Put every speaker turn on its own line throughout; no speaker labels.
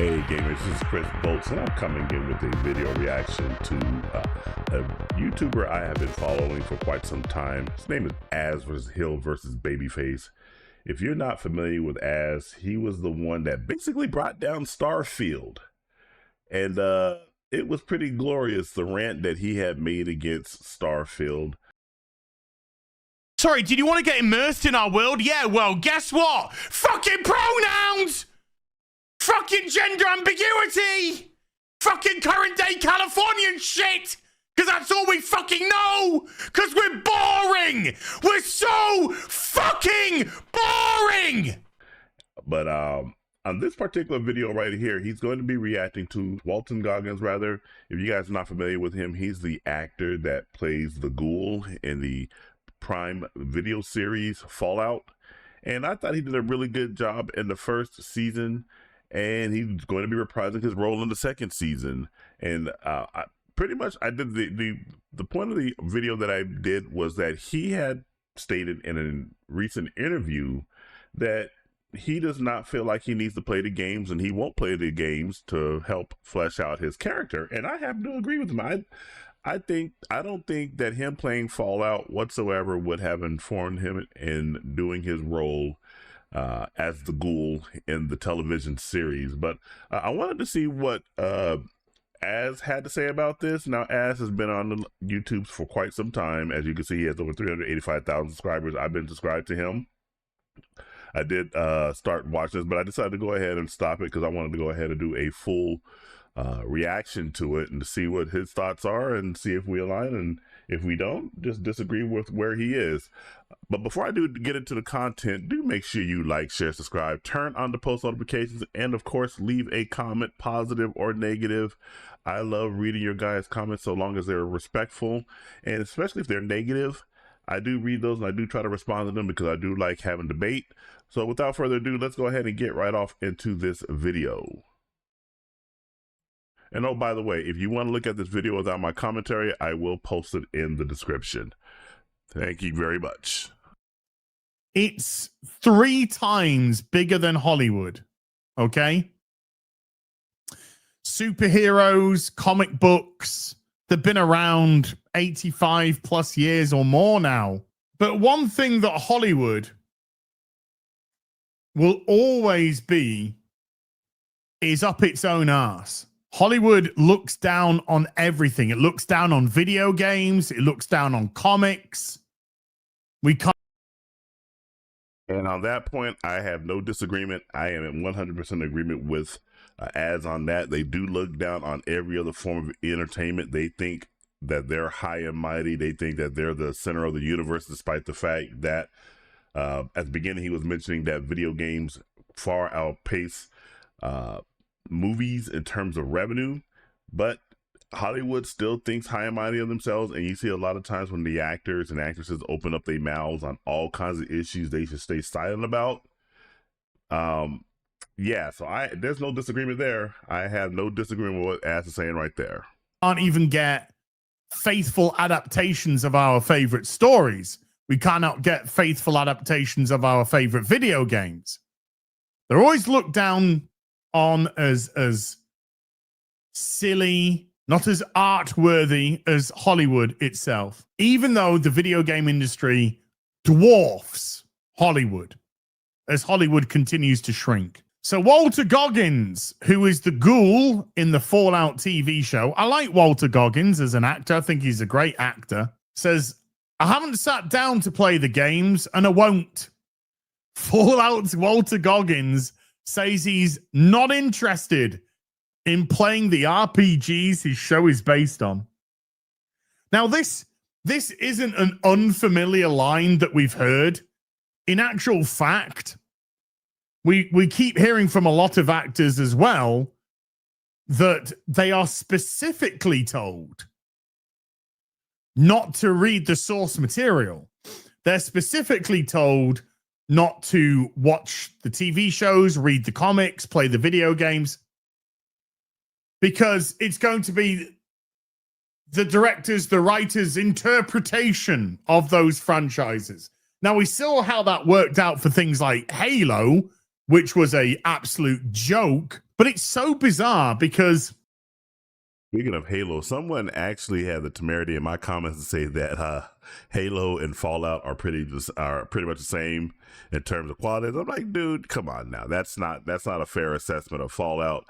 Hey gamers, this is Chris Bolts, and I'm coming in with a video reaction to a YouTuber I have been following for quite some time. His name is Az vs. HeelvsBabyface. If you're not familiar with Az, he was the one that basically brought down Starfield. And it was pretty glorious, the rant that he had made against Starfield.
Sorry, did you want to get immersed in our world? Yeah, well, guess what? Fucking pronouns! Fucking gender ambiguity! Fucking current day Californian shit! Because that's all we fucking know! Because we're boring! We're so fucking boring!
But on this particular video right here, he's going to be reacting to Walton Goggins, rather. If you guys are not familiar with him, he's the actor that plays the Ghoul in the Prime Video series Fallout. And I thought he did a really good job in the first season, and he's going to be reprising his role in the second season. And I did the point of the video that I did was that he had stated in a recent interview that he does not feel like he needs to play the games, and he won't play the games to help flesh out his character. And I happen to agree with him. I don't think that him playing Fallout whatsoever would have informed him in doing his role as the Ghoul in the television series. But I wanted to see what Az had to say about this. Now, Az has been on the YouTube for quite some time. As you can see, he has over 385,000 subscribers. I've been subscribed to him. I did start watching this, but I decided to go ahead and stop it because I wanted to go ahead and do a full reaction to it and to see what his thoughts are and see if we align, and if we don't, just disagree with where he is. But before I do get into the content, do make sure you like, share, subscribe, turn on the post notifications, and of course leave a comment, positive or negative. I love reading your guys' comments so long as they're respectful, and especially if they're negative. I do read those and I do try to respond to them because I do like having debate. So without further ado, let's go ahead and get right off into this video. And oh, by the way, if you want to look at this video without my commentary, I will post it in the description. Thank you very much.
It's 3 times bigger than Hollywood, okay? Superheroes, comic books, they've been around 85 plus years or more now. But one thing that Hollywood will always be is up its own ass. Hollywood looks down on everything. It looks down on video games. It looks down on comics. We can't.
And on that point, I have no disagreement. I am in 100% agreement with Az on that. They do look down on every other form of entertainment. They think that they're high and mighty. They think that they're the center of the universe, despite the fact that at the beginning he was mentioning that video games far outpace movies in terms of revenue. But Hollywood still thinks high and mighty of themselves, and you see a lot of times when the actors and actresses open up their mouths on all kinds of issues they should stay silent about. Yeah, so there's no disagreement there. I have no disagreement with what Az is saying right there.
Can't even get faithful adaptations of our favorite stories. We cannot get faithful adaptations of our favorite video games. They're always looked down on as silly, not as art-worthy as Hollywood itself, even though the video game industry dwarfs Hollywood as Hollywood continues to shrink. So Walton Goggins, who is the Ghoul in the Fallout TV show, I like Walton Goggins as an actor. I think he's a great actor. Says, I haven't sat down to play the games, and I won't. Fallout's Walton Goggins says he's not interested in playing the RPGs his show is based on. Now, this isn't an unfamiliar line that we've heard. In actual fact, we keep hearing from a lot of actors as well that they are specifically told not to read the source material. They're specifically told not to watch the TV shows, read the comics, play the video games, because it's going to be the directors, the writers' interpretation of those franchises. Now, we saw how that worked out for things like Halo, which was a absolute joke. But it's so bizarre because
Speaking of Halo, someone actually had the temerity in my comments to say that Halo and Fallout are pretty much the same in terms of quality. I'm like, dude, come on now. That's not a fair assessment of Fallout.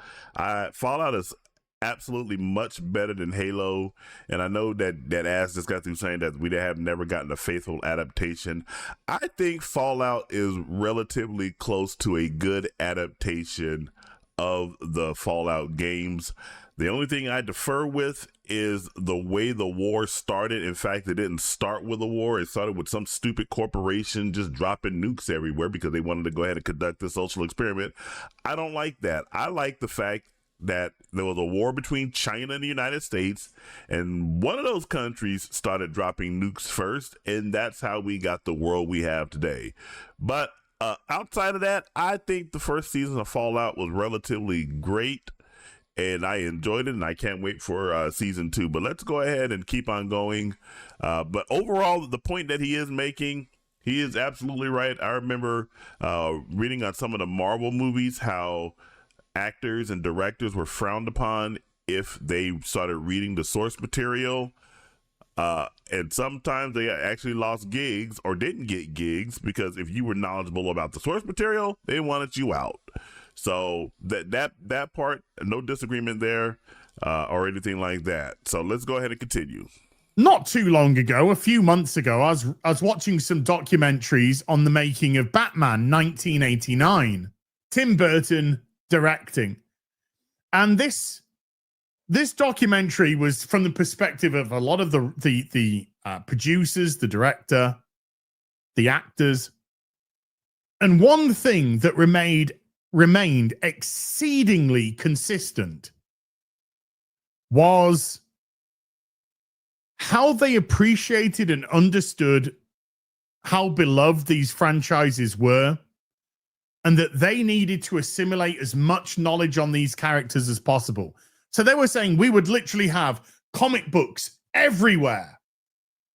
Fallout is absolutely much better than Halo, and I know that Az just got through saying that we have never gotten a faithful adaptation. I think Fallout is relatively close to a good adaptation of the Fallout games. The only thing I defer with is the way the war started. In fact, it didn't start with a war. It started with some stupid corporation just dropping nukes everywhere because they wanted to go ahead and conduct this social experiment. I don't like that. I like the fact that there was a war between China and the United States, and one of those countries started dropping nukes first, and that's how we got the world we have today. But outside of that, I think the first season of Fallout was relatively great, and I enjoyed it, and I can't wait for season 2. But let's go ahead and keep on going. But overall, the point that he is making, he is absolutely right. I remember reading on some of the Marvel movies how actors and directors were frowned upon if they started reading the source material. And sometimes they actually lost gigs or didn't get gigs because if you were knowledgeable about the source material, they wanted you out. So that part, no disagreement there or anything like that. So let's go ahead and continue.
Not too long ago, a few months ago, I was watching some documentaries on the making of Batman 1989. Tim Burton directing. And this documentary was from the perspective of a lot of the producers, the director, the actors. And one thing that remained exceedingly consistent was how they appreciated and understood how beloved these franchises were, and that they needed to assimilate as much knowledge on these characters as possible. So they were saying we would literally have comic books everywhere.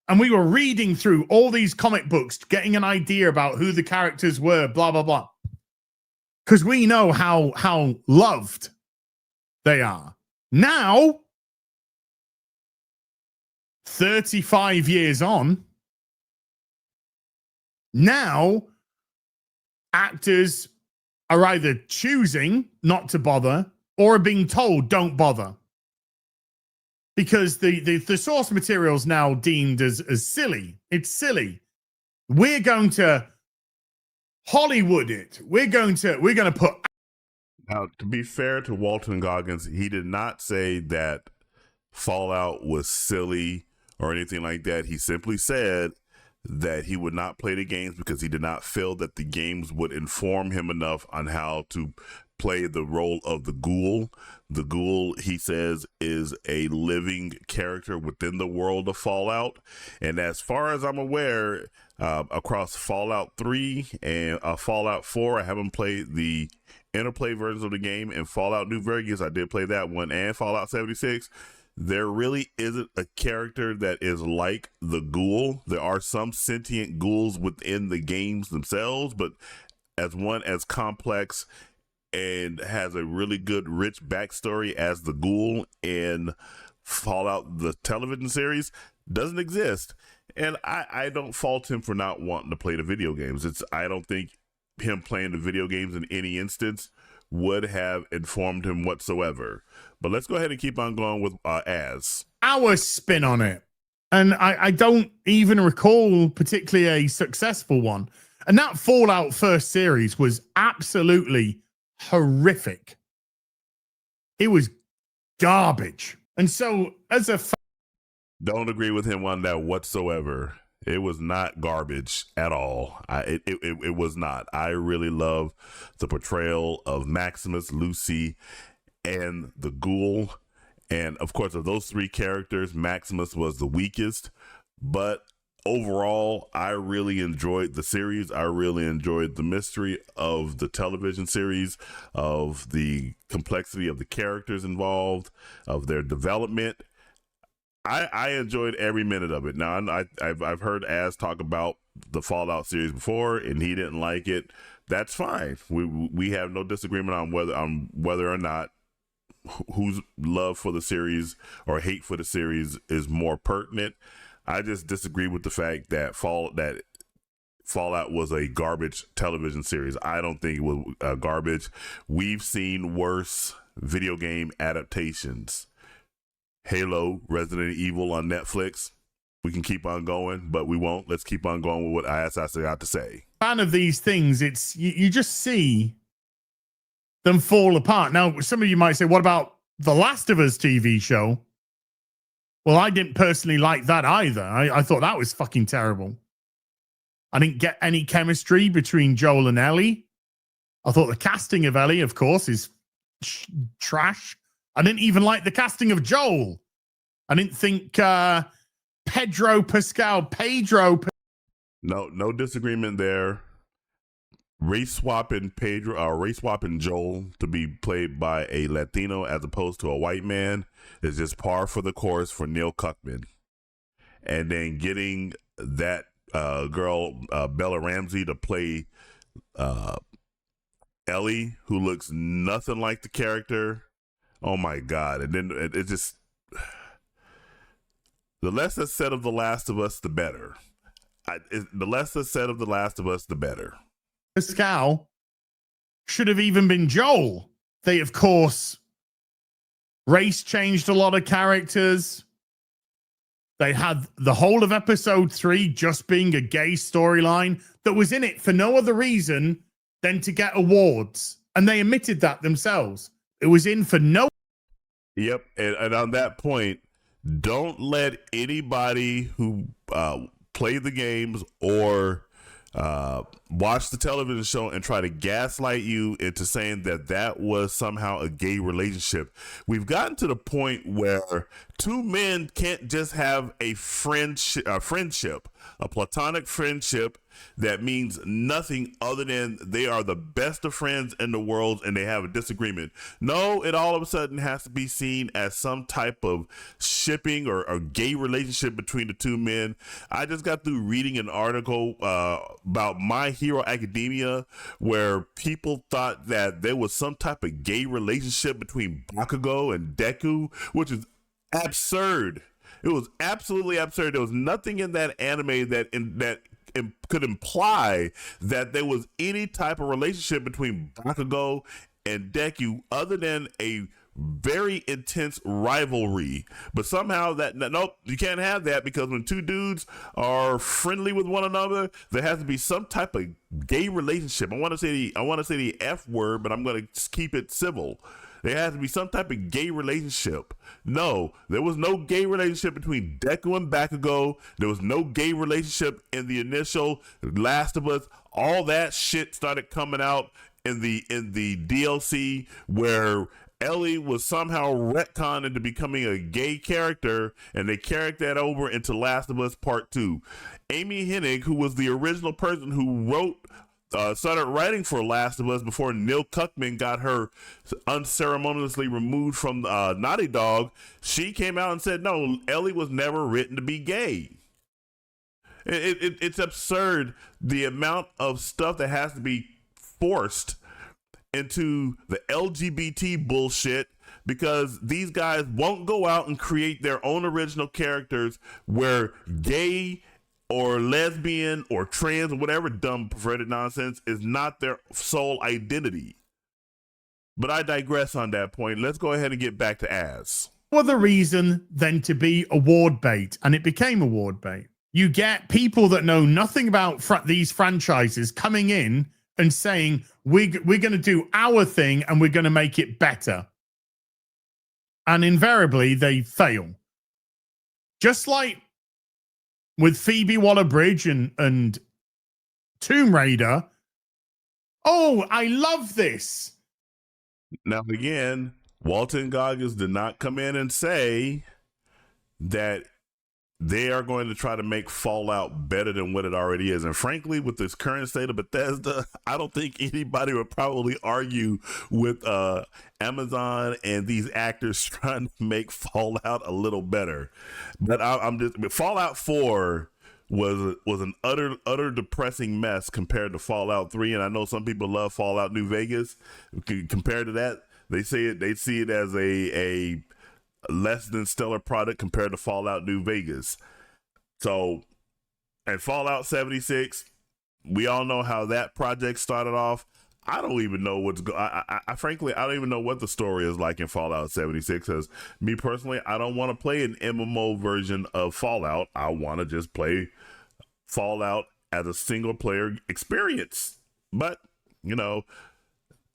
And we were reading through all these comic books, getting an idea about who the characters were, blah, blah, blah. Because we know how loved they are. Now, 35 years on, now actors are either choosing not to bother or are being told don't bother. Because the source material is now deemed as silly. It's silly. We're going to Hollywood it. We're going to put.
Now, to be fair to Walton Goggins, he did not say that Fallout was silly or anything like that. He simply said that he would not play the games because he did not feel that the games would inform him enough on how to play the role of the ghoul. The ghoul, he says, is a living character within the world of Fallout. And as far as I'm aware, across Fallout 3 and Fallout 4, I haven't played the interplay versions of the game. And Fallout New Vegas, I did play that one, and Fallout 76. There really isn't a character that is like the ghoul. There are some sentient ghouls within the games themselves, but as one as complex and has a really good, rich backstory as the ghoul in Fallout, the television series, doesn't exist. And I don't fault him for not wanting to play the video games. I don't think him playing the video games in any instance would have informed him whatsoever. But let's go ahead and keep on going with Az.
Our spin on it. And I don't even recall particularly a successful one. And that Fallout first series was absolutely horrific. It was garbage. And so as a
don't agree with him on that whatsoever. It was not garbage at all. It was not. I really love the portrayal of Maximus, Lucy, and the ghoul. And of course, of those three characters, Maximus was the weakest. But overall, I really enjoyed the series. I really enjoyed the mystery of the television series, of the complexity of the characters involved, of their development. I enjoyed every minute of it. Now, I've heard Az talk about the Fallout series before, and he didn't like it. that's fine. We have no disagreement on whether or not whose love for the series or hate for the series is more pertinent. I just disagree with the fact that Fallout was a garbage television series. I don't think it was garbage. We've seen worse video game adaptations. Halo, Resident Evil on Netflix. We can keep on going, but we won't. Let's keep on going with what I got to say.
Fan of these things, it's you just see them fall apart. Now, some of you might say, what about the Last of Us TV show? Well, I didn't personally like that either. I thought that was fucking terrible. I didn't get any chemistry between Joel and Ellie. I thought the casting of Ellie, of course, is trash. I didn't even like the casting of Joel. I didn't think Pedro Pascal.
No disagreement there. Race swapping Joel to be played by a Latino as opposed to a white man is just par for the course for Neil Cuckman. And then getting that girl Bella Ramsey to play Ellie, who looks nothing like the character. Oh my God. And then it just, the less that's said of The Last of Us, the better. The less that's said of The Last of Us, the better.
Pascal should have even been Joel. They, of course, race changed a lot of characters. They had the whole of episode 3 just being a gay storyline that was in it for no other reason than to get awards. And they admitted that themselves. It was in for no.
Yep. And on that point, don't let anybody who play the games or watch the television show and try to gaslight you into saying that was somehow a gay relationship. We've gotten to the point where two men can't just have a friendship, a platonic friendship that means nothing other than they are the best of friends in the world and they have a disagreement. No, it all of a sudden has to be seen as some type of shipping or gay relationship between the two men. I just got through reading an article about My Hero Academia where people thought that there was some type of gay relationship between Bakugo and Deku, which is absurd. It was absolutely absurd. There was nothing in that anime that could imply that there was any type of relationship between Bakugo and Deku other than a very intense rivalry. But somehow nope, you can't have that, because when two dudes are friendly with one another, there has to be some type of gay relationship. I want to say the F word, but I'm going to keep it civil. There has to be some type of gay relationship. No, there was no gay relationship between Deku and Bakugo. There was no gay relationship in the initial Last of Us. All that shit started coming out in the DLC where Ellie was somehow retconned into becoming a gay character, and they carried that over into Last of Us Part 2. Amy Hennig, who was the original person who started writing for Last of Us before Neil Cuckman got her unceremoniously removed from Naughty Dog, she came out and said, no, Ellie was never written to be gay. It's absurd the amount of stuff that has to be forced into the LGBT bullshit, because these guys won't go out and create their own original characters where gay or lesbian or trans or whatever dumb perverted nonsense is not their sole identity. But I digress on that point. Let's go ahead and get back to Az.
No other reason than to be award bait, and it became award bait. You get people that know nothing about these franchises coming in and saying, we're going to do our thing and we're going to make it better. And invariably, they fail. Just like with Phoebe Waller-Bridge and Tomb Raider. Oh, I love this.
Now, again, Walton Goggins did not come in and say that they are going to try to make Fallout better than what it already is. And frankly, with this current state of Bethesda, I don't think anybody would probably argue with Amazon and these actors trying to make Fallout a little better. But I'm just, Fallout 4 was an utter depressing mess compared to Fallout 3. And I know some people love Fallout New Vegas. Compared to that, they see it as a less than stellar product compared to Fallout New Vegas. So, and Fallout 76, we all know how that project started off. I don't even know frankly, I don't even know what the story is like in Fallout 76. Because me personally, I don't want to play an MMO version of Fallout. I want to just play Fallout as a single player experience. But, you know,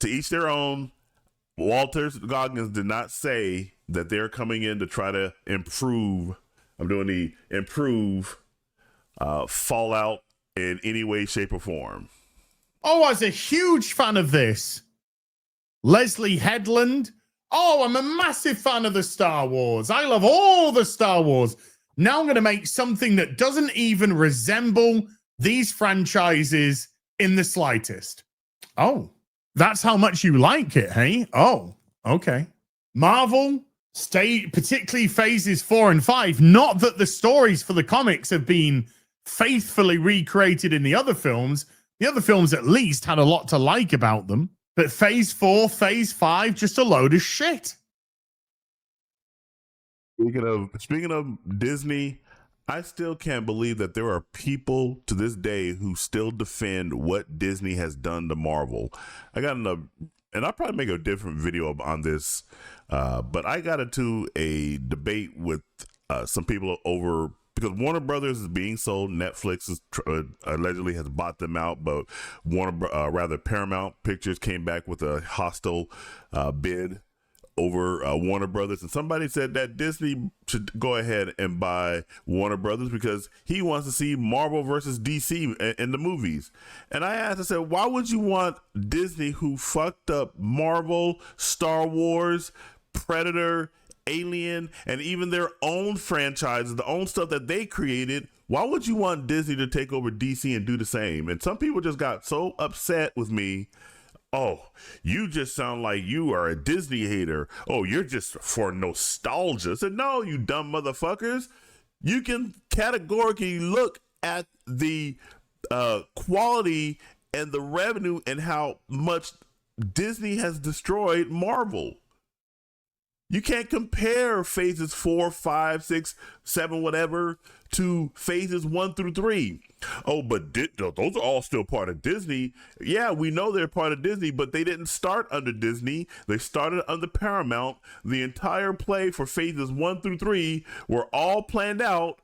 to each their own. Walter Goggins did not say that they're coming in to try to improve. I'm doing the improve Fallout in any way, shape, or form.
Oh, I was a huge fan of this. Leslie Headland. Oh, I'm a massive fan of the Star Wars. I love all the Star Wars. Now I'm going to make something that doesn't even resemble these franchises in the slightest. Oh, that's how much you like it, hey? Oh, okay. Marvel, particularly phases 4 and 5. Not that the stories for the comics have been faithfully recreated in the other films. The other films at least had a lot to like about them. But phase 4, phase 5, just a load of shit.
Speaking of Disney, I still can't believe that there are people to this day who still defend what Disney has done to Marvel. And I'll probably make a different video on this, but I got into a debate with some people over, because Warner Brothers is being sold. Netflix is allegedly has bought them out, but Paramount Pictures came back with a hostile bid over Warner Brothers, and somebody said that Disney should go ahead and buy Warner Brothers because he wants to see Marvel versus DC in the movies. And I asked, I said, why would you want Disney, who fucked up Marvel, Star Wars, Predator, Alien, and even their own franchises, the own stuff that they created, why would you want Disney to take over DC and do the same? And some people just got so upset with me. Oh, you just sound like you are a Disney hater. Oh, you're just for nostalgia. I said, no, you dumb motherfuckers. You can categorically look at the quality and the revenue and how much Disney has destroyed Marvel. You can't compare phases 4, 5, 6, 7, whatever to phases 1 through 3. Oh, but those are all still part of Disney. Yeah, we know they're part of Disney, but they didn't start under Disney. They started under Paramount. The entire play for phases 1 through 3 were all planned out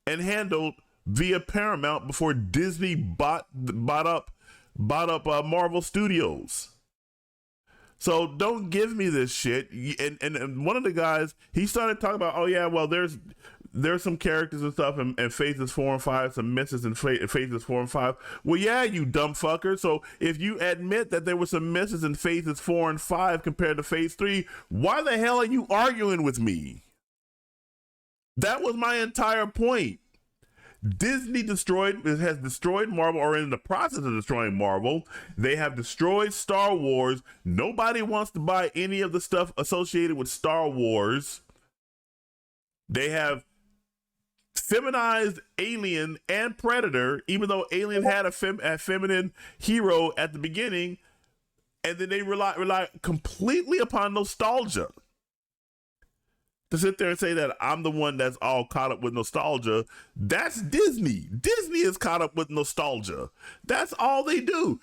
and handled via Paramount before Disney bought up Marvel Studios. So don't give me this shit. And one of the guys, he started talking about, oh yeah, well there's some characters and stuff in phases 4 and 5, some misses in phases 4 and 5. Well, yeah, you dumb fucker. So if you admit that there were some misses in phases 4 and 5 compared to phase 3, why the hell are you arguing with me? That was my entire point. Disney has destroyed Marvel, or in the process of destroying Marvel. They have destroyed Star Wars. Nobody wants to buy any of the stuff associated with Star Wars. They have feminized Alien and Predator, even though Alien had a feminine hero at the beginning, and then they rely completely upon nostalgia. To sit there and say that I'm the one that's all caught up with nostalgia, that's Disney. Disney is caught up with nostalgia. That's all they do.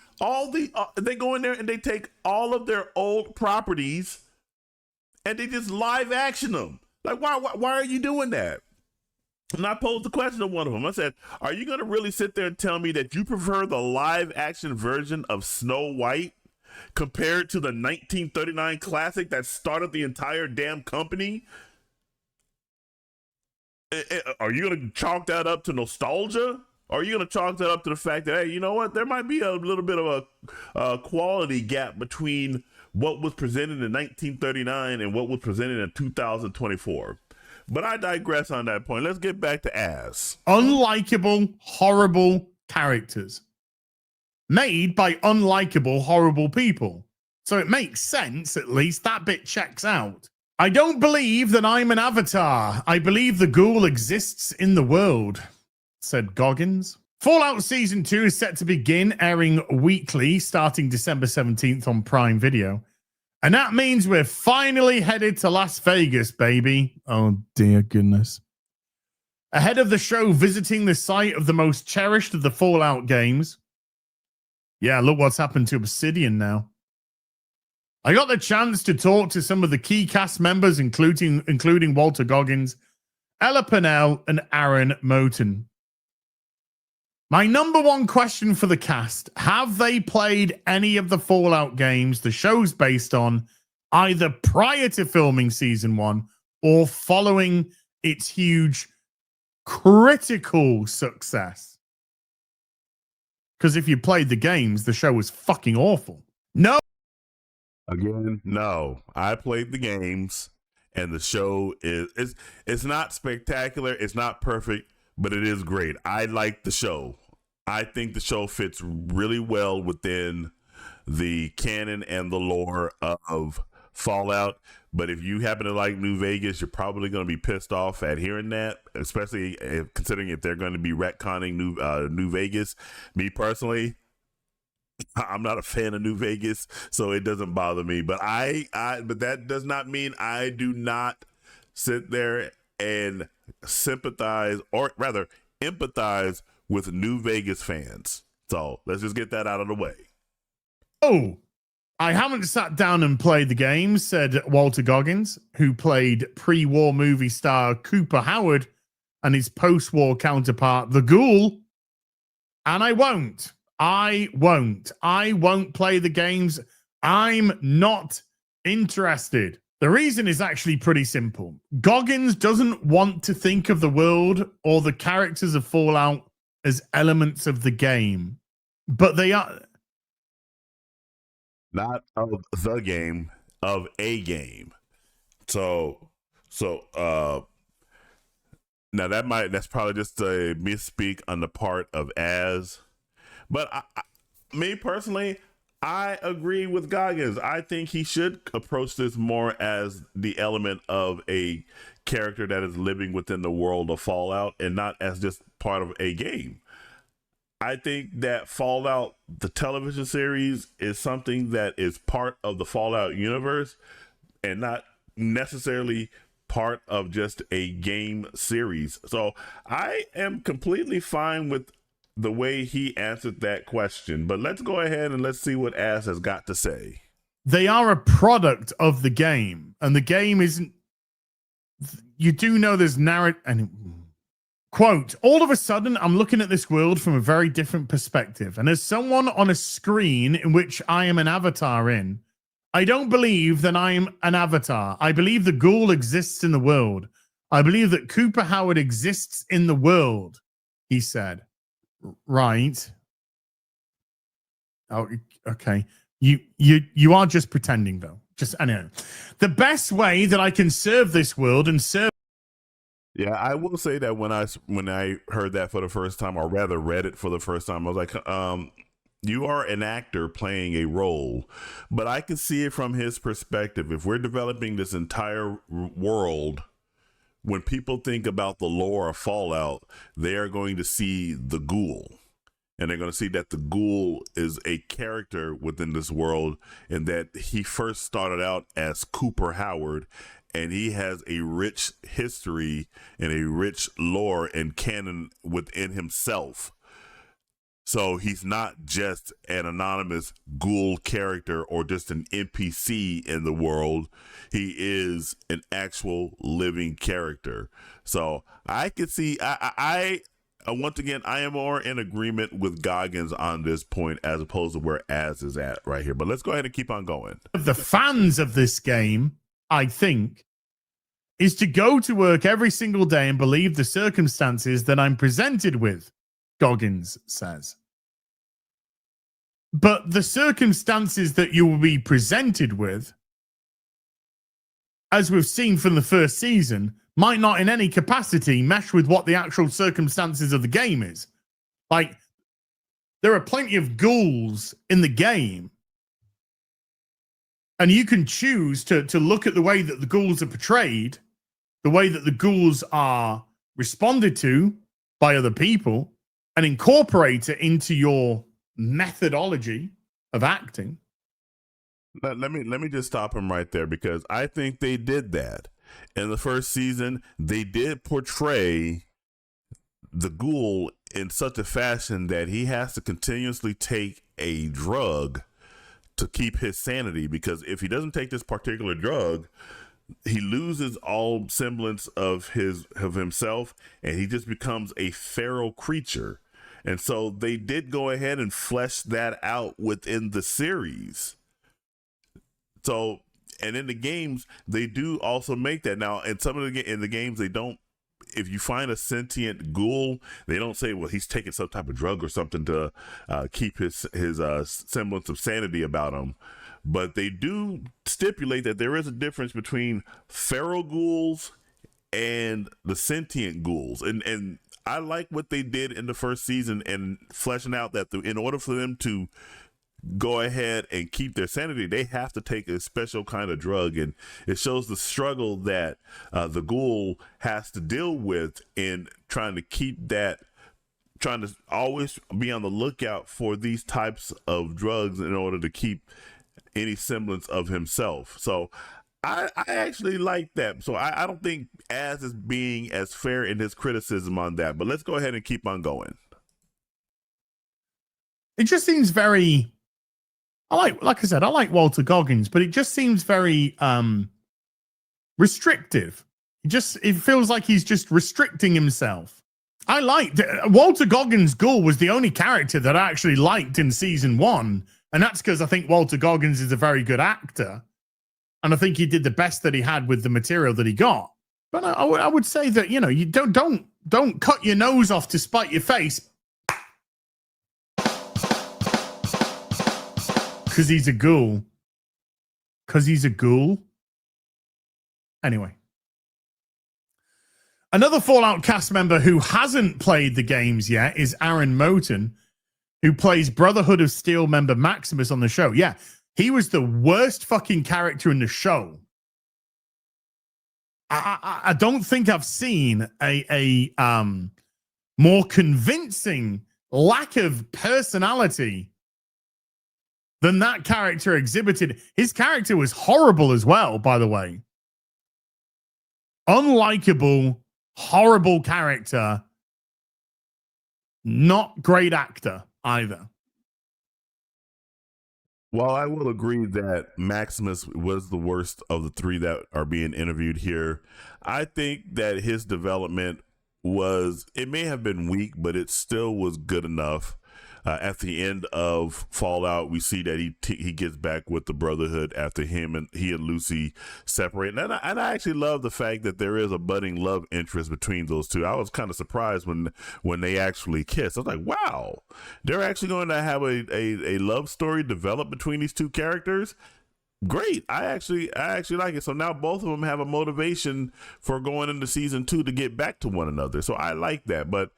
They go in there and they take all of their old properties and they just live action them. Like, why are you doing that? And I posed the question to one of them. I said, are you going to really sit there and tell me that you prefer the live action version of Snow White compared to the 1939 classic that started the entire damn company? Are you going to chalk that up to nostalgia? Or are you going to chalk that up to the fact that, hey, you know what? There might be a little bit of a quality gap between what was presented in 1939 and what was presented in 2024. But I digress on that point. Let's get back to Ass.
Unlikable, horrible characters made by unlikable, horrible people. So it makes sense, at least. That bit checks out. I don't believe that I'm an avatar. I believe the ghoul exists in the world. said Goggins. Fallout Season 2 is set to begin airing weekly starting December 17th on Prime Video. And that means we're finally headed to Las Vegas, baby. Oh, dear goodness. Ahead of the show visiting the site of the most cherished of the Fallout games. Yeah, look what's happened to Obsidian now. I got the chance to talk to some of the key cast members, including Walter Goggins, Ella Purnell, and Aaron Moten. My number one question for the cast: have they played any of the Fallout games the show's based on, either prior to filming season 1 or following its huge critical success? Because if you played the games, the show was fucking awful. No.
Again, no. I played the games, and the show it's not spectacular, it's not perfect, but it is great. I like the show. I think the show fits really well within the canon and the lore of Fallout. But if you happen to like New Vegas, you're probably going to be pissed off at hearing that, especially considering if they're going to be retconning New Vegas. Me personally, I'm not a fan of New Vegas, so it doesn't bother me. But but that does not mean I do not sit there and sympathize, or rather empathize, with New Vegas fans. So let's just get that out of the way.
Oh, I haven't sat down and played the game, said Walter Goggins, who played pre-war movie star Cooper Howard and his post-war counterpart, the Ghoul. And I won't play the games. I'm not interested. The reason is actually pretty simple. Goggins doesn't want to think of the world or the characters of Fallout as elements of the game, but they are
not of the game, of a game. So now that's probably just a misspeak on the part of Az, but me personally, I agree with Goggins. I think he should approach this more as the element of a character that is living within the world of Fallout and not as just part of a game. I think that Fallout, the television series, is something that is part of the Fallout universe and not necessarily part of just a game series. So I am completely fine with the way he answered that question, but let's go ahead and let's see what Az has got to say.
They are a product of the game, and the game isn't. You do know there's narrative. And quote, all of a sudden, I'm looking at this world from a very different perspective. And as someone on a screen in which I am an avatar in, I don't believe that I'm an avatar. I believe the Ghoul exists in the world. I believe that Cooper Howard exists in the world, he said. Right. Oh, okay. You are just pretending, though. Just, I know. The best way that I can serve this world and serve.
Yeah, I will say that when I heard that for the first time, or rather read it for the first time, I was like, you are an actor playing a role, but I can see it from his perspective. If we're developing this entire world, when people think about the lore of Fallout, they are going to see the Ghoul, and they're going to see that the Ghoul is a character within this world, and that he first started out as Cooper Howard, and he has a rich history and a rich lore and canon within himself. So he's not just an anonymous Ghoul character or just an NPC in the world. He is an actual living character. So I could see, I once again, I am more in agreement with Goggins on this point as opposed to where Az is at right here. But let's go ahead and keep on going.
The fans of this game, I think, is to go to work every single day and believe the circumstances that I'm presented with, Goggins says. But the circumstances that you will be presented with, as we've seen from the first season, might not in any capacity mesh with what the actual circumstances of the game is. Like, there are plenty of ghouls in the game, and you can choose to look at the way that the ghouls are portrayed, the way that the ghouls are responded to by other people and incorporate it into your methodology of acting.
Let me just stop him right there, because I think they did that in the first season. They did portray the ghoul in such a fashion that he has to continuously take a drug to keep his sanity, because if he doesn't take this particular drug, he loses all semblance of himself, and he just becomes a feral creature. And so they did go ahead and flesh that out within the series. So, and in the games, they do also make that. Now, in some of in the games, they don't. If you find a sentient ghoul, they don't say, well, he's taking some type of drug or something to keep his semblance of sanity about him. But they do stipulate that there is a difference between feral ghouls and the sentient ghouls. And I like what they did in the first season and fleshing out that in order for them to go ahead and keep their sanity, they have to take a special kind of drug. And it shows the struggle that the ghoul has to deal with in trying to keep that, trying to always be on the lookout for these types of drugs in order to keep any semblance of himself. So I actually like that. So I don't think Az is being as fair in his criticism on that, but let's go ahead and keep on going.
It just seems very, like I said, I like Walter Goggins, but it just seems very restrictive. It feels like he's just restricting himself. I liked Walter Goggins' ghoul was the only character that I actually liked in season 1. And that's because I think Walter Goggins is a very good actor. And I think he did the best that he had with the material that he got. But I would say that, you know, you don't cut your nose off to spite your face. Because he's a ghoul. Anyway. Another Fallout cast member who hasn't played the games yet is Aaron Moten, who plays Brotherhood of Steel member Maximus on the show. Yeah, he was the worst fucking character in the show. I don't think I've seen a more convincing lack of personality than that character exhibited. His character was horrible as well, by the way. Unlikable, horrible character. Not great actor either.
Well, I will agree that Maximus was the worst of the 3 that are being interviewed here. I think that his development it may have been weak, but it still was good enough. At the end of Fallout, we see that he gets back with the Brotherhood after he and Lucy separate. And I actually love the fact that there is a budding love interest between those two. I was kind of surprised when they actually kiss. I was like, wow, they're actually going to have a love story develop between these two characters. Great. I actually like it. So now both of them have a motivation for going into season 2 to get back to one another. So I like that. But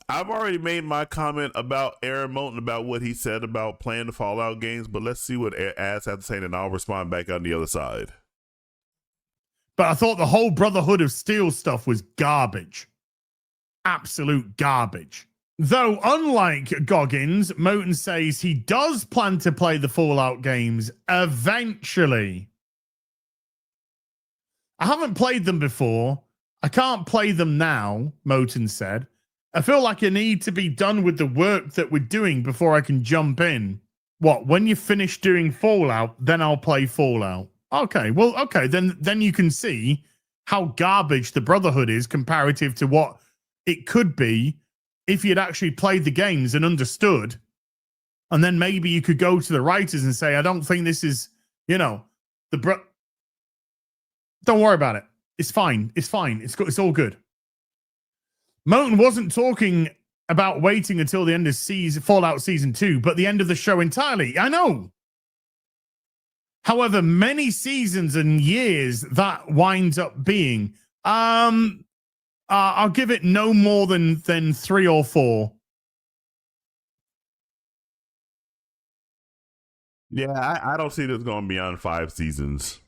I've already made my comment about Aaron Moten, about what he said about playing the Fallout games, but let's see what Az has to say, and I'll respond back on the other side.
But I thought the whole Brotherhood of Steel stuff was garbage. Absolute garbage. Though, unlike Goggins, Moten says he does plan to play the Fallout games eventually. I haven't played them before. I can't play them now, Moten said. I feel like I need to be done with the work that we're doing before I can jump in. What, when you finish doing Fallout, then I'll play Fallout. Okay, well, okay, then you can see how garbage the Brotherhood is comparative to what it could be if you'd actually played the games and understood. And then maybe you could go to the writers and say, I don't think this is, don't worry about it. It's fine. It's fine. It's all good. Moten wasn't talking about waiting until the end of Fallout Season 2, but the end of the show entirely. I know. However many seasons and years that winds up being, I'll give it no more than 3 or 4.
Yeah, I don't see this going beyond 5 seasons.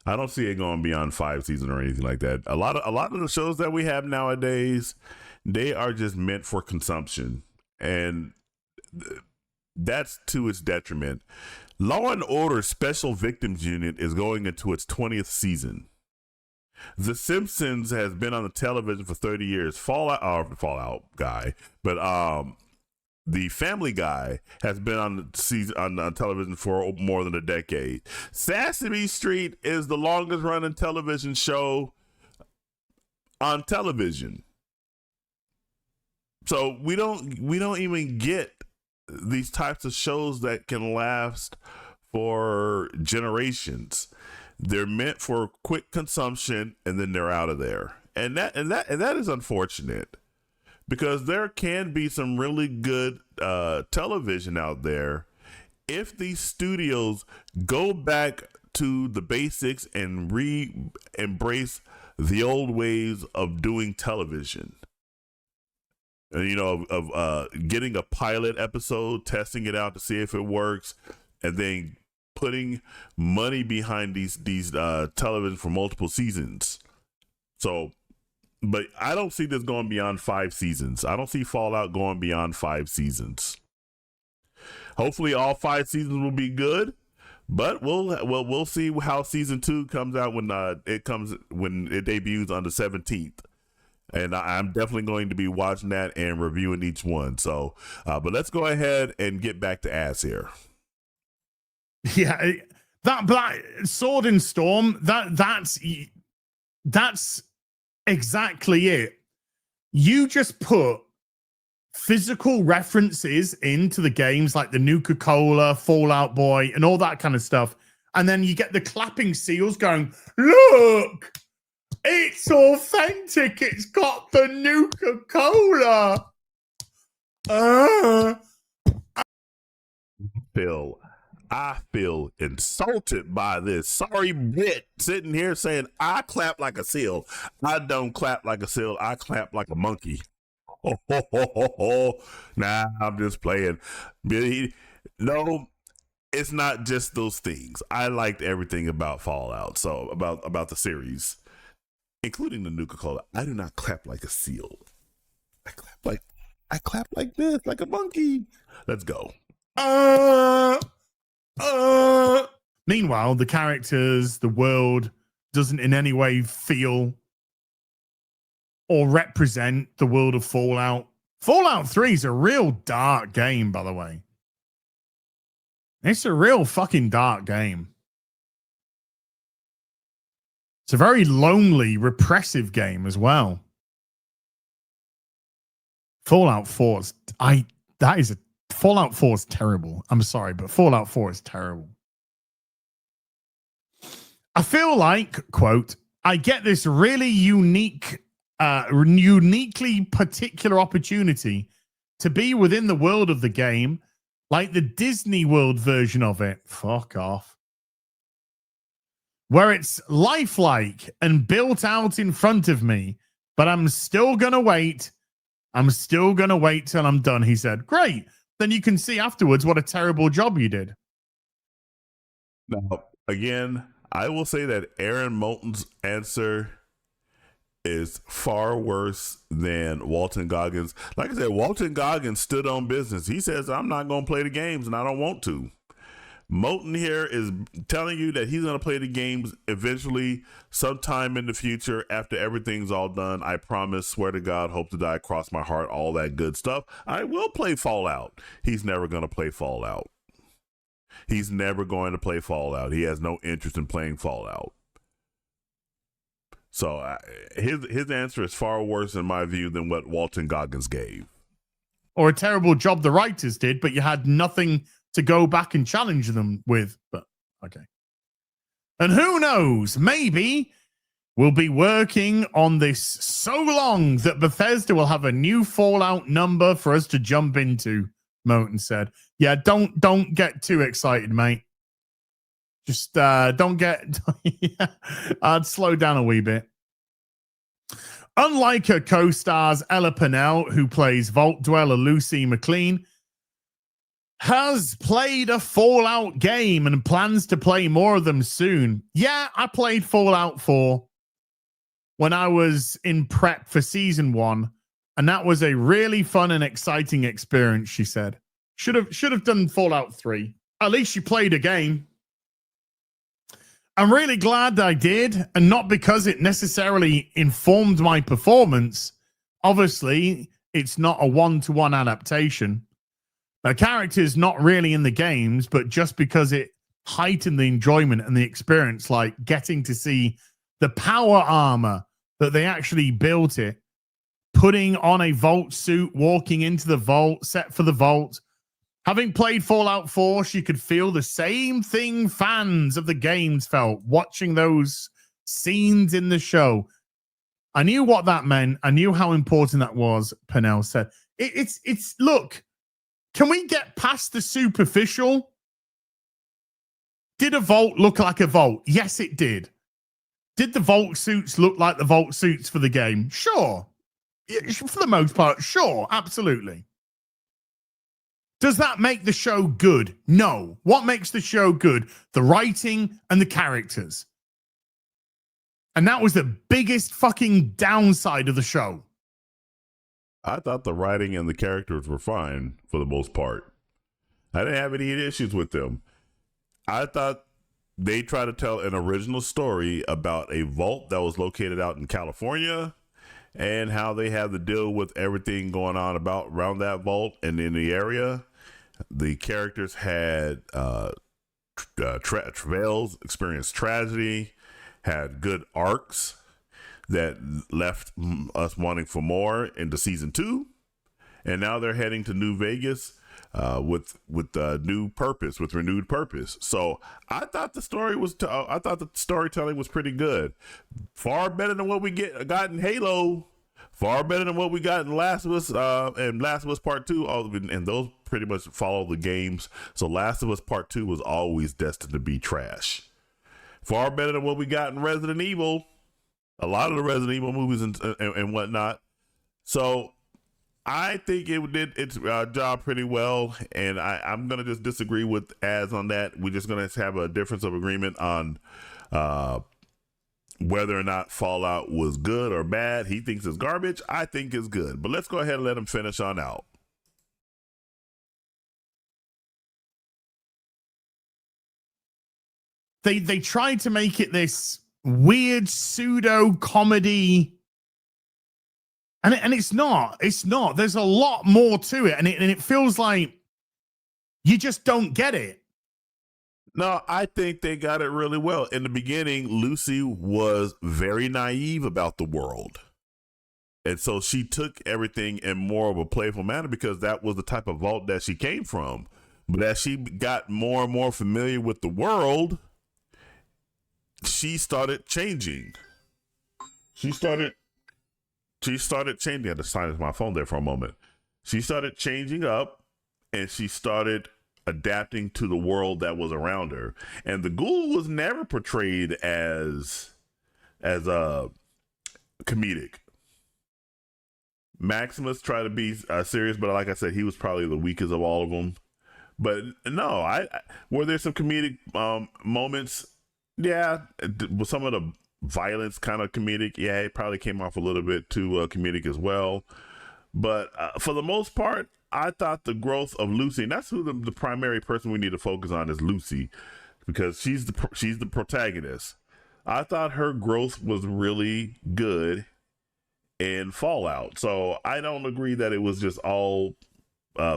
I don't see it going beyond 5 seasons or anything like that. A lot of the shows that we have nowadays, they are just meant for consumption, and that's to its detriment. Law and Order Special Victims Unit is going into its 20th season. The Simpsons has been on the television for 30 years. Fallout guy, but the Family Guy has been on the season on television for more than a decade. Sesame Street is the longest running television show on television. So we don't even get these types of shows that can last for generations. They're meant for quick consumption, and then they're out of there. And that is unfortunate, because there can be some really good television out there if these studios go back to the basics and embrace the old ways of doing television. And, you know, of getting a pilot episode, testing it out to see if it works, and then putting money behind these television for multiple seasons. So, but I don't see this going beyond 5 seasons. I don't see Fallout going beyond 5 seasons. Hopefully all 5 seasons will be good, but we'll see how season 2 comes out when it debuts on the 17th. And I'm definitely going to be watching that and reviewing each one. So, but let's go ahead and get back to ass here.
Yeah, that Black Sword and Storm, that's exactly it. You just put physical references into the games like the Nuka-Cola, Fallout Boy, and all that kind of stuff. And then you get the clapping seals going, look, it's authentic. It's got the Nuka-Cola.
Phil, I feel insulted by this. Sorry, Brit, sitting here saying I clap like a seal. I don't clap like a seal. I clap like a monkey. Ho, ho, ho, ho, ho. Nah, I'm just playing. No, it's not just those things. I liked everything about Fallout, so about the series, including the Nuka-Cola. I do not clap like a seal. I clap like this, like a monkey. Let's go.
Meanwhile, the characters, the world doesn't in any way feel or represent the world of Fallout. Fallout 3 is a real dark game, by the way. It's a real fucking dark game. It's a very lonely, repressive game as well. Fallout 4 is Fallout 4 is terrible. I'm sorry, but Fallout 4 is terrible. I feel like, quote, I get this really uniquely particular opportunity to be within the world of the game, like the Disney World version of it. Fuck off. Where it's lifelike and built out in front of me, but I'm still going to wait. I'm still going to wait till I'm done, he said. Great. Then you can see afterwards what a terrible job you did.
Now, again, I will say that Aaron Moulton's answer is far worse than Walton Goggins. Like I said, Walton Goggins stood on business. He says, I'm not going to play the games, and I don't want to. Moulton here is telling you that he's going to play the games eventually, sometime in the future, after everything's all done. I promise, swear to God, hope to die, cross my heart, all that good stuff. I will play Fallout. He's never going to play Fallout. He's never going to play Fallout. He has no interest in playing Fallout. So his answer is far worse, in my view, than what Walton Goggins gave.
Or a terrible job the writers did, but you had nothing to go back and challenge them with. But okay. And who knows, maybe we'll be working on this so long that Bethesda will have a new Fallout number for us to jump into, Moten said. Yeah, don't get too excited, mate. Just don't get... I'd slow down a wee bit. Unlike her co-stars Ella Pennell, who plays Vault Dweller Lucy McLean, has played a Fallout game and plans to play more of them soon. Yeah, I played Fallout 4 when I was in prep for season 1, and that was a really fun and exciting experience, she said. Should have done Fallout 3. At least you played a game. I'm really glad I did, and not because it necessarily informed my performance. Obviously, it's not a one-to-one adaptation. The character's not really in the games, but just because it heightened the enjoyment and the experience, like getting to see the power armor that they actually built it, putting on a vault suit, walking into the vault, set for the vault. Having played Fallout 4, she could feel the same thing fans of the games felt watching those scenes in the show. I knew what that meant. I knew how important that was, Pernell said. It's look, can we get past the superficial? Did a vault look like a vault? Yes, it did. Did the vault suits look like the vault suits for the game? Sure. For the most part, sure, absolutely. Does that make the show good? No. What makes the show good? The writing and the characters. And that was the biggest fucking downside of the show.
I thought the writing and the characters were fine for the most part. I didn't have any issues with them. I thought they tried to tell an original story about a vault that was located out in California and how they had to deal with everything going on around that vault and in the area. The characters had travails, experienced tragedy, had good arcs that left us wanting for more into season 2, and now they're heading to New Vegas with new purpose, with renewed purpose. So I thought the story was, I thought the storytelling was pretty good, far better than what we got in Halo, far better than what we got in Last of Us and Last of Us Part 2. And those pretty much follow the games. So Last of Us Part 2 was always destined to be trash. Far better than what we got in Resident Evil. A lot of the Resident Evil movies and whatnot. So I think it did its job pretty well, and I'm going to just disagree with Az on that. We're just going to have a difference of agreement on whether or not Fallout was good or bad. He thinks it's garbage. I think it's good. But let's go ahead and let him finish on out.
They tried to make it this weird pseudo comedy, and it's not. There's a lot more to it, and it feels like you just don't get it.
No, I think they got it really well. In the beginning, Lucy was very naive about the world. And so she took everything in more of a playful manner because that was the type of vault that she came from. But as she got more and more familiar with the world, she started changing. She started changing. I had to silence my phone there for a moment. She started changing up, and she started adapting to the world that was around her. And the ghoul was never portrayed as a comedic. Maximus tried to be serious, but like I said, he was probably the weakest of all of them. But no, were there some comedic moments? Yeah, with some of the violence kind of comedic. Yeah, it probably came off a little bit too comedic as well. But for the most part, I thought the growth of Lucy, and that's who the primary person we need to focus on is Lucy, because she's the protagonist. I thought her growth was really good in Fallout. So I don't agree that it was just all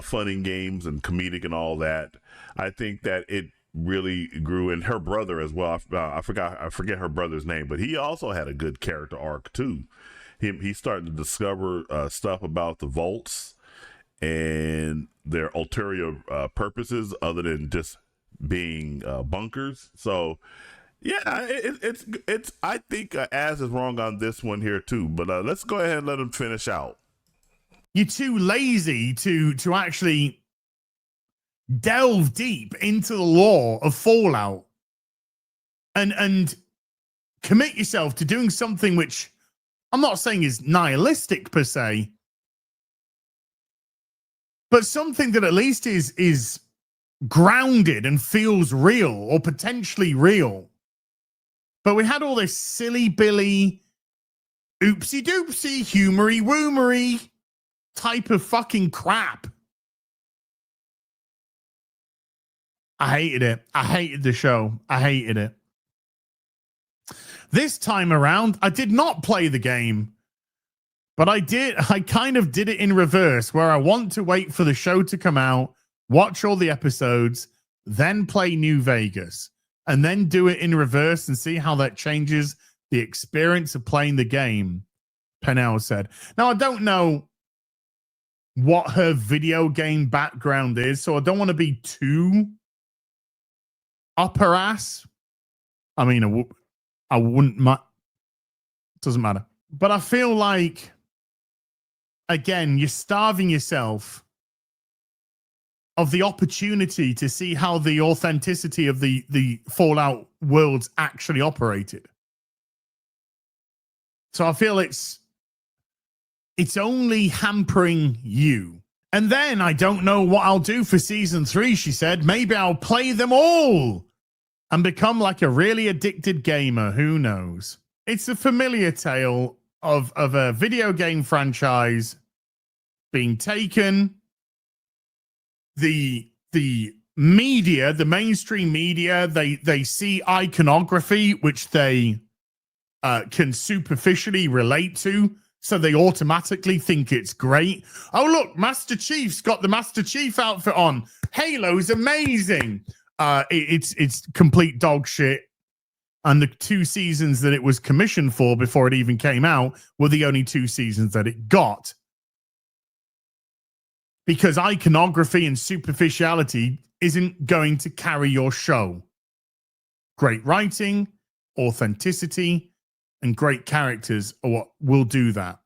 fun and games and comedic and all that. I think that it really grew, in her brother as well. I forget her brother's name, but he also had a good character arc too. He's starting to discover stuff about the vaults and their ulterior purposes other than just being bunkers. So yeah, it's I think Az is wrong on this one here too, but let's go ahead and let him finish out.
You're too lazy to actually delve deep into the lore of Fallout and commit yourself to doing something which I'm not saying is nihilistic per se, but something that at least is grounded and feels real or potentially real. But we had all this silly Billy, oopsie doopsie, humory woomery type of fucking crap. I hated it. I hated the show. I hated it. This time around, I did not play the game, but I kind of did it in reverse, where I want to wait for the show to come out, watch all the episodes, then play New Vegas, and then do it in reverse and see how that changes the experience of playing the game, Pennell said. Now, I don't know what her video game background is, so I don't want to be too up her ass. I mean, I wouldn't. Doesn't matter. But I feel like, again, you're starving yourself of the opportunity to see how the authenticity of the Fallout worlds actually operated. So I feel it's only hampering you. And then I don't know what I'll do for season 3, she said. Maybe I'll play them all and become like a really addicted gamer. Who knows? It's a familiar tale of a video game franchise being taken. The media, the mainstream media, they see iconography, which they can superficially relate to. So they automatically think it's great. Oh, look, Master Chief's got the Master Chief outfit on. Halo's amazing. It's complete dog shit. And the 2 seasons that it was commissioned for before it even came out were the only 2 seasons that it got. Because iconography and superficiality isn't going to carry your show. Great writing, authenticity, and great characters are what will do that.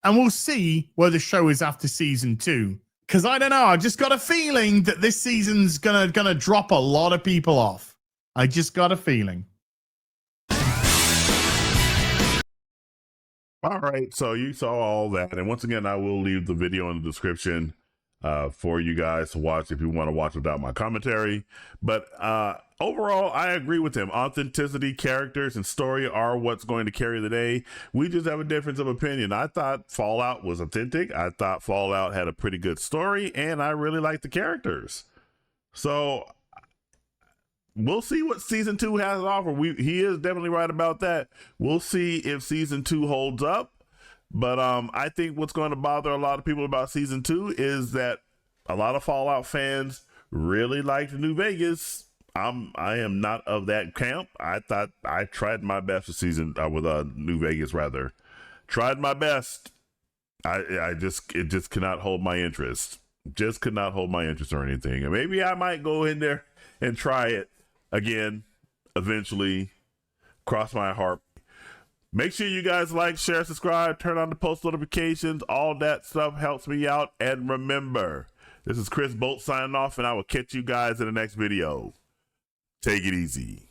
And we'll see where the show is after season 2. Because I don't know, I just got a feeling that this season's gonna drop a lot of people off. I just got a feeling.
All right, so you saw all that. And once again, I will leave the video in the description for you guys to watch if you want to watch without my commentary. But overall, I agree with him. Authenticity, characters, and story are what's going to carry the day. We just have a difference of opinion. I thought Fallout was authentic. I thought Fallout had a pretty good story, and I really liked the characters. So we'll see what season 2 has to offer. He is definitely right about that. We'll see if season 2 holds up. But I think what's going to bother a lot of people about season 2 is that a lot of Fallout fans really liked New Vegas. I am not of that camp. I thought I tried my best with New Vegas rather. Tried my best. It just cannot hold my interest. Just could not hold my interest or anything. And maybe I might go in there and try it again eventually. Cross my heart. Make sure you guys like, share, subscribe, turn on the post notifications. All that stuff helps me out. And remember, this is Chris Bolt signing off, and I will catch you guys in the next video. Take it easy.